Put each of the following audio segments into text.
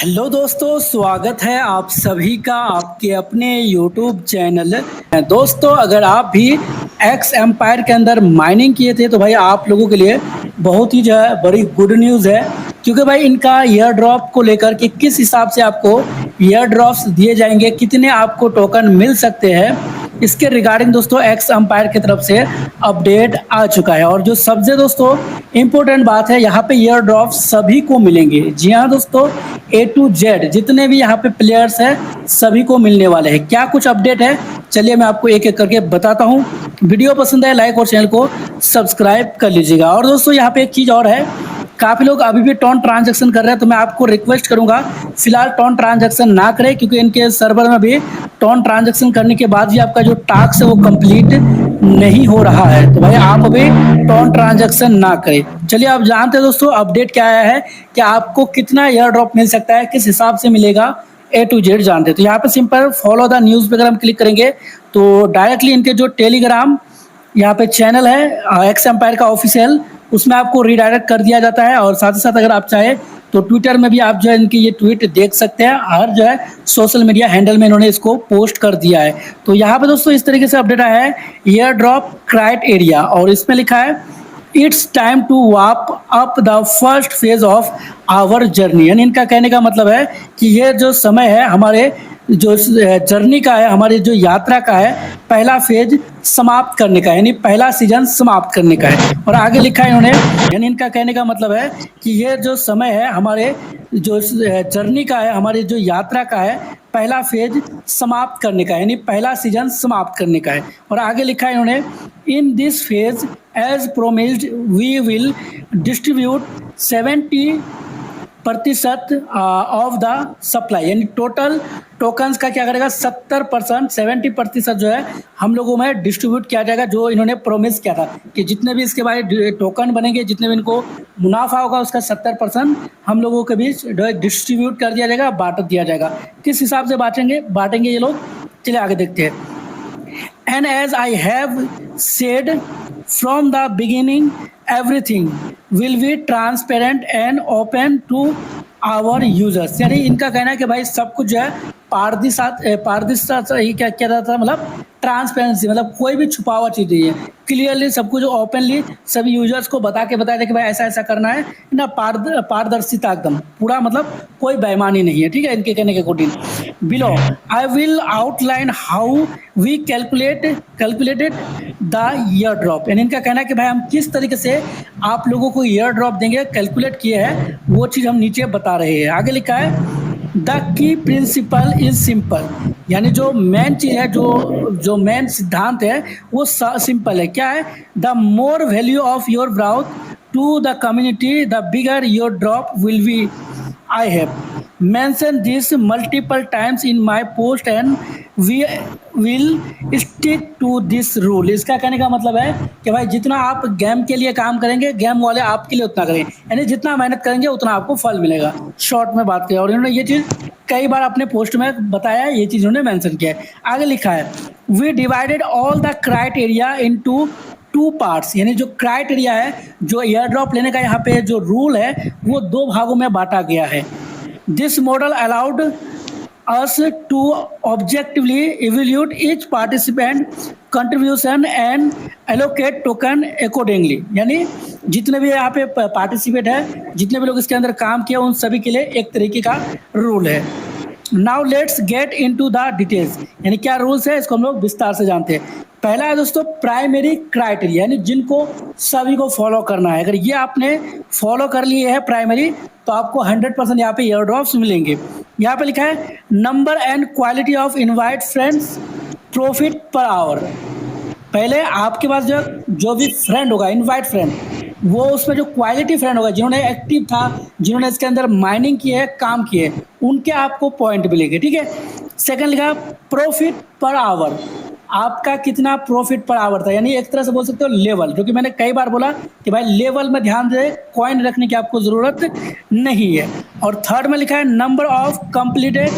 Hello दोस्तों, स्वागत है आप सभी का आपके अपने यूट्यूब चैनल। दोस्तों, अगर आप भी एक्स एम्पायर के अंदर माइनिंग किए थे तो भाई आप लोगों के लिए बहुत ही जो है बड़ी गुड न्यूज़ है, क्योंकि भाई इनका ईयर ड्रॉप को लेकर के किस हिसाब से आपको ईयर ड्रॉप्स दिए जाएंगे, कितने आपको टोकन मिल सकते हैं, इसके रिगार्डिंग दोस्तों एक्स एम्पायर की तरफ से अपडेट आ चुका है। और जो सबसे दोस्तों इम्पोर्टेंट बात है, यहाँ पे ईयर ड्रॉप सभी को मिलेंगे। जी हाँ दोस्तों, ए टू जेड जितने भी यहाँ पे प्लेयर्स हैं सभी को मिलने वाले हैं। क्या कुछ अपडेट है, चलिए मैं आपको एक एक करके बताता हूँ। वीडियो पसंद है लाइक और चैनल को सब्सक्राइब कर लीजिएगा। और दोस्तों यहाँ पे एक चीज़ और है, काफ़ी लोग अभी भी टोन ट्रांजैक्शन कर रहे हैं, तो मैं आपको रिक्वेस्ट करूंगा फिलहाल टोन ट्रांजैक्शन ना करें, क्योंकि इनके सर्वर में भी टोन ट्रांजैक्शन करने के बाद भी आपका जो टास्क है वो कंप्लीट नहीं हो रहा है। तो भाई आप अभी टोन ट्रांजैक्शन ना करें। चलिए आप जानते हैं दोस्तों अपडेट क्या आया है कि आपको कितना एयर ड्रॉप मिल सकता है, किस हिसाब से मिलेगा, ए टू जेड जानते हैं। तो यहाँ पे सिंपल फॉलो द न्यूज़ पे अगर हम क्लिक करेंगे तो डायरेक्टली इनके जो टेलीग्राम यहाँ पे चैनल है एक्स एम्पायर का ऑफिशियल, उसमें आपको रिडायरेक्ट कर दिया जाता है। और साथ ही साथ अगर आप चाहे तो ट्विटर में भी आप जो है इनकी ये ट्वीट देख सकते हैं। हर जो है सोशल मीडिया हैंडल में इन्होंने इसको पोस्ट कर दिया है। तो यहाँ पे दोस्तों इस तरीके से अपडेट आया है, ईयर ड्रॉप क्राइटेरिया, और इसमें लिखा है it's time to wrap up the first phase of our journey. यानी इनका कहने का मतलब है कि ये जो समय है हमारे जो जर्नी का है, हमारी जो यात्रा का है, पहला फेज समाप्त करने का है, यानी पहला सीजन समाप्त करने का है। और आगे लिखा है इन्होंने, यानी इनका कहने का मतलब है कि ये जो समय है हमारे जो जर्नी का है, हमारी जो यात्रा का है, पहला फेज समाप्त करने का है, यानी पहला सीजन समाप्त करने का है। और आगे लिखा है इन्होंने, in this phase as promised we will distribute 70% of the supply, यानी टोटल टोकन्स का क्या करेगा 70%, 70% जो है हम लोगों में डिस्ट्रीब्यूट किया जाएगा। जो इन्होंने प्रोमिस किया था कि जितने भी इसके बाद टोकन बनेंगे, जितने भी इनको मुनाफा होगा उसका 70% हम लोगों के बीच डिस्ट्रीब्यूट कर दिया जाएगा, बांट दिया जाएगा। किस हिसाब से बांटेंगे ये लोग, चलिए आगे देखते हैं। And as I have said from the beginning, everything will be transparent and open to our users। यानी इनका कहना है कि भाई सब कुछ जो है पारदर्शिता ही क्या क्या था, मतलब ट्रांसपेरेंसी, मतलब कोई भी छुपा हुआ चीज़ नहीं है, क्लियरली सब कुछ ओपनली सभी यूजर्स को बताया था कि भाई ऐसा ऐसा करना है ना। पारदर्शिता एकदम पूरा, मतलब कोई बेईमानी नहीं है, ठीक है इनके कहने के according. Below I will outline how we calculated the airdrop. यानी इनका कहना है कि भाई हम किस तरीके से आप लोगों को ईयर ड्रॉप देंगे, कैलकुलेट किए हैं, वो चीज़ हम नीचे बता रहे हैं। आगे लिखा है the key principal is simple, यानी जो मेन चीज़ है, जो मेन सिद्धांत है वो सिंपल है। क्या है, the more value of your growth to the community the bigger your drop will be. I have mentioned this multiple times in my post and we will stick to this rule। इसका कहने का मतलब है कि भाई जितना आप game के लिए काम करेंगे, गेम वाले आपके लिए उतना करेंगे, यानी जितना मेहनत करेंगे उतना आपको फल मिलेगा, शॉर्ट में बात करें। और इन्होंने ये चीज़ कई बार अपने पोस्ट में बताया है, ये चीज़ उन्होंने मेंशन किया है। आगे लिखा है we divided all the criteria into 2 parts, यानी जो क्राइटेरिया है, जो एयर ड्रॉप लेने का यहाँ पे जो रूल है वो 2 भागों में बांटा गया है। This model allowed us to objectively evaluate each participant contribution and allocate token accordingly। यानी जितने भी यहाँ पे पार्टिसिपेट है, जितने भी लोग इसके अंदर काम किया, उन सभी के लिए एक तरीके का रूल है। Now let's get into the details, यानी क्या रूल्स है इसको हम लोग विस्तार से जानते हैं। पहला है दोस्तों प्राइमरी क्राइटेरिया, यानी जिनको सभी को फॉलो करना है। अगर ये आपने फॉलो कर लिए है प्राइमरी, तो आपको 100% यहाँ पे एयर ड्रॉप्स मिलेंगे। यहाँ पे लिखा है number and quality of invite friends, profit per hour. पहले आपके पास जो भी फ्रेंड होगा, इनवाइट फ्रेंड, वो उसमें जो क्वालिटी फ्रेंड होगा, जिन्होंने एक्टिव था, जिन्होंने इसके अंदर माइनिंग की है, काम किए, उनके आपको पॉइंट मिलेंगे, ठीक है। सेकंड लिखा प्रॉफिट पर आवर, आपका कितना प्रॉफिट पर आवर था, यानी एक तरह से बोल सकते हो लेवल, जो कि मैंने कई बार बोला कि भाई लेवल में ध्यान दे, कॉइन रखने की आपको ज़रूरत नहीं है। और थर्ड में लिखा है नंबर ऑफ कंप्लीटेड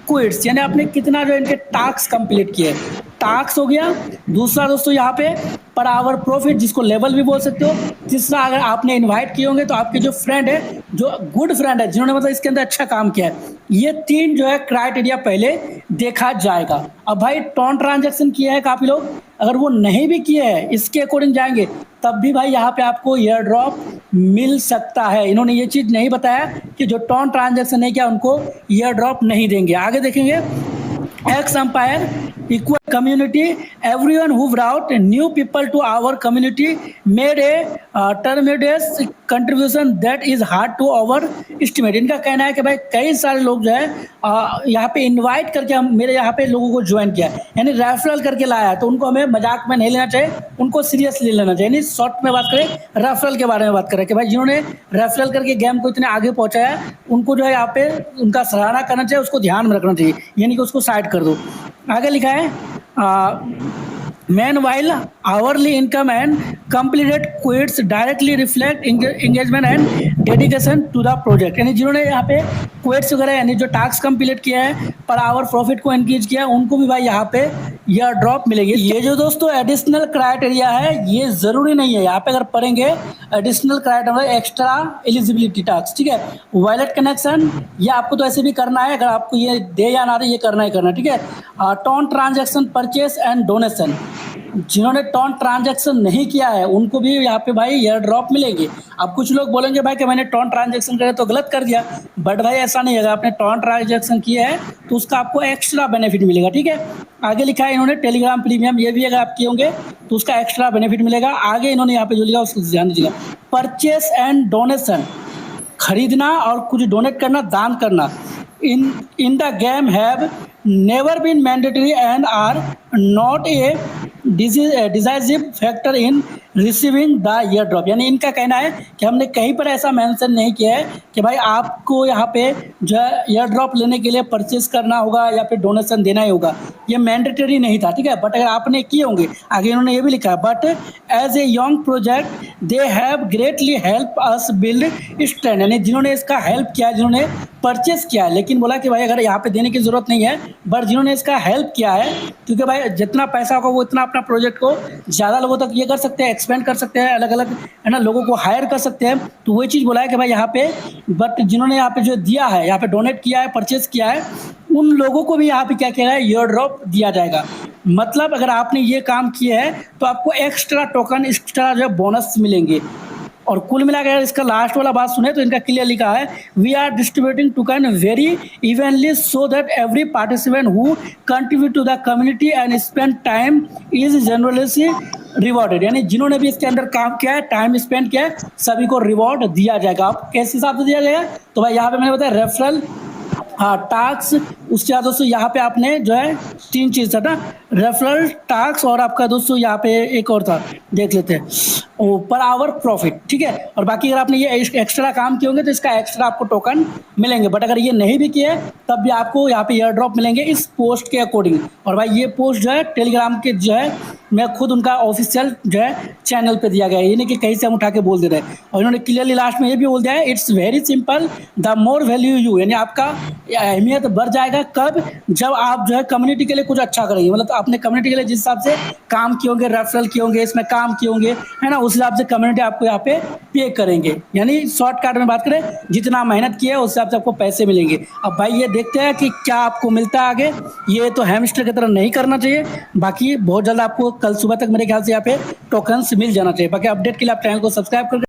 क्विट्स, यानी आपने कितना जो इनके टास्क कंप्लीट किए, टास्क हो गया। दूसरा दोस्तों यहाँ पे पर आवर प्रॉफिट, जिसको लेवल भी बोल सकते हो। तीसरा, अगर आपने इनवाइट किए होंगे तो आपके जो फ्रेंड है, जो गुड फ्रेंड है, जिन्होंने मतलब इसके अंदर अच्छा काम किया है, ये 3 जो है क्राइटेरिया पहले देखा जाएगा। अब भाई टोन ट्रांजैक्शन किया है काफ़ी लोग, अगर वो नहीं भी किए हैं इसके अकॉर्डिंग जाएँगे तब भी भाई यहाँ पे आपको एयर ड्रॉप मिल सकता है। इन्होंने ये चीज़ नहीं बताया कि जो टोन ट्रांजैक्शन नहीं किया उनको एयर ड्रॉप नहीं देंगे। आगे देखेंगे x umpire equal community, everyone who brought new people to our community made a tremendous contribution that is hard to overestimate। इनका कहना है कि भाई कई सारे लोग जो है यहाँ पे इनवाइट करके हम मेरे यहाँ पे लोगों को ज्वाइन किया, यानी रेफरल करके लाया है, तो उनको हमें मजाक में नहीं लेना चाहिए, उनको सीरियसली लेना चाहिए। यानी शॉर्ट में बात करें रेफरल के बारे में बात करें कि भाई जिन्होंने रेफरल करके गेम को इतने आगे पहुँचाया उनको जो है यहाँ पे उनका सराहना करना चाहिए, उसको ध्यान में रखना चाहिए, यानी कि उसको साइड कर दो। आगे लिखा है meanwhile hourly income and completed quits directly reflect engagement and dedication to the project। यानी जिन्होंने यहाँ पे क्वेट्स वगैरह यानी जो टास्क कंप्लीट किया है पर आवर प्रॉफिट को एंगेज किया है उनको भी भाई यहाँ पे यह ड्रॉप मिलेगी। ये जो दोस्तों एडिशनल क्राइटेरिया है ये ज़रूरी नहीं है, यहाँ पे अगर पढ़ेंगे additional criteria extra eligibility task, ठीक है, वॉलेट कनेक्शन ये आपको तो ऐसे भी करना है, अगर आपको ये दे या ना दे ये करना ही करना, ठीक है। Tone transaction purchase and donation, जिन्होंने टोन ट्रांजैक्शन नहीं किया है उनको भी यहाँ पे भाई एयर ड्रॉप मिलेंगे। अब कुछ लोग बोलेंगे भाई कि मैंने टोन ट्रांजैक्शन करे तो गलत कर दिया, बट भाई ऐसा नहीं है, अगर आपने टोन ट्रांजैक्शन किया है तो उसका आपको एक्स्ट्रा बेनिफिट मिलेगा, ठीक है। आगे लिखा है इन्होंने टेलीग्राम प्रीमियम, ये भी अगर आप किए होंगे तो उसका एक्स्ट्रा बेनिफिट मिलेगा। आगे इन्होंने यहाँ पे जो लिखा उसको ध्यान दीजिएगा, परचेस एंड डोनेशन, खरीदना और कुछ डोनेट करना, दान करना, in the game have never been mandatory and are not a decisive factor in receiving the airdrop। यानी इनका कहना है कि हमने कहीं पर ऐसा मेंशन नहीं किया है कि भाई आपको यहाँ पे जो है एयर ड्रॉप लेने के लिए परचेज करना होगा या फिर डोनेशन देना ही होगा, ये मैंडेटरी नहीं था, ठीक है। बट अगर आपने किए होंगे, आगे इन्होंने ये भी लिखा है, but as a young project they have greatly help us build strength. यानी जिन्होंने इसका हेल्प किया है, जिन्होंने परचेस किया है, लेकिन बोला कि भाई अगर यहाँ पे देने की ज़रूरत नहीं है, बट जिन्होंने इसका हेल्प किया है, क्योंकि भाई जितना पैसा होगा वो इतना अपना प्रोजेक्ट को ज़्यादा लोगों तक ये कर सकते हैं, एक्सपेंड कर सकते हैं, अलग अलग है ना लोगों को हायर कर सकते हैं, तो वही चीज़ बोला है कि भाई यहाँ पे बट जिन्होंने यहाँ पे जो दिया है, यहाँ पे डोनेट किया है, परचेस किया है, उन लोगों को भी यहाँ पे क्या किया है, एयर ड्रॉप दिया जाएगा। मतलब अगर आपने ये काम किया है तो आपको एक्स्ट्रा टोकन, एक्स्ट्रा जो है बोनस मिलेंगे। और कुल मिलाकर इसका लास्ट वाला बात सुने तो इनका क्लियर लिखा है, we are distributing token very evenly so that every participant who contribute to the community and spend time is generally rewarded. यानी जिन्होंने भी इसके अंदर काम किया है, टाइम स्पेंड किया है, सभी को रिवॉर्ड दिया जाएगा। अब किस हिसाब से दिया जाएगा, तो भाई यहाँ पे मैंने बताया रेफरल, हाँ टास्क, उसके बाद दोस्तों यहाँ पे आपने जो है 3 चीज़ था ना, रेफरल, टास्क और आपका दोस्तों यहाँ पे एक और था, देख लेते हैं, पर आवर प्रॉफिट, ठीक है। और बाकी अगर आपने ये एक्स्ट्रा काम किए होंगे तो इसका एक्स्ट्रा आपको टोकन मिलेंगे, बट अगर ये नहीं भी किए तब भी आपको यहाँ पे एयर ड्रॉप मिलेंगे इस पोस्ट के अकॉर्डिंग। और भाई ये पोस्ट जो है टेलीग्राम के जो है मैं खुद उनका ऑफिशियल जो है चैनल पे दिया गया है, ये नहीं कि कहीं से हम उठा के बोल दे रहे हैं। और इन्होंने क्लियरली लास्ट में ये भी बोल दिया है, it's very simple, the more value you, यानी आपका अहमियत बढ़ जाएगा कब, जब आप जो है कम्युनिटी के लिए कुछ अच्छा करेंगे, मतलब आपने कम्युनिटी के लिए जिस हिसाब से काम किए होंगे, रेफरल किए होंगे, इसमें काम किए होंगे, है ना, उस हिसाब से कम्युनिटी आपको यहाँ पे पे करेंगे। यानी शॉर्टकट में बात करें, जितना मेहनत किया है उस हिसाब से आपको पैसे मिलेंगे। अब भाई ये देखते हैं कि क्या आपको मिलता है आगे, ये तो हैमस्टर की तरह नहीं करना चाहिए, बाकी बहुत जल्द आपको कल सुबह तक मेरे ख्याल से यहाँ पे टोकन्स मिल जाना चाहिए। बाकी अपडेट के लिए आप चैनल को सब्सक्राइब कर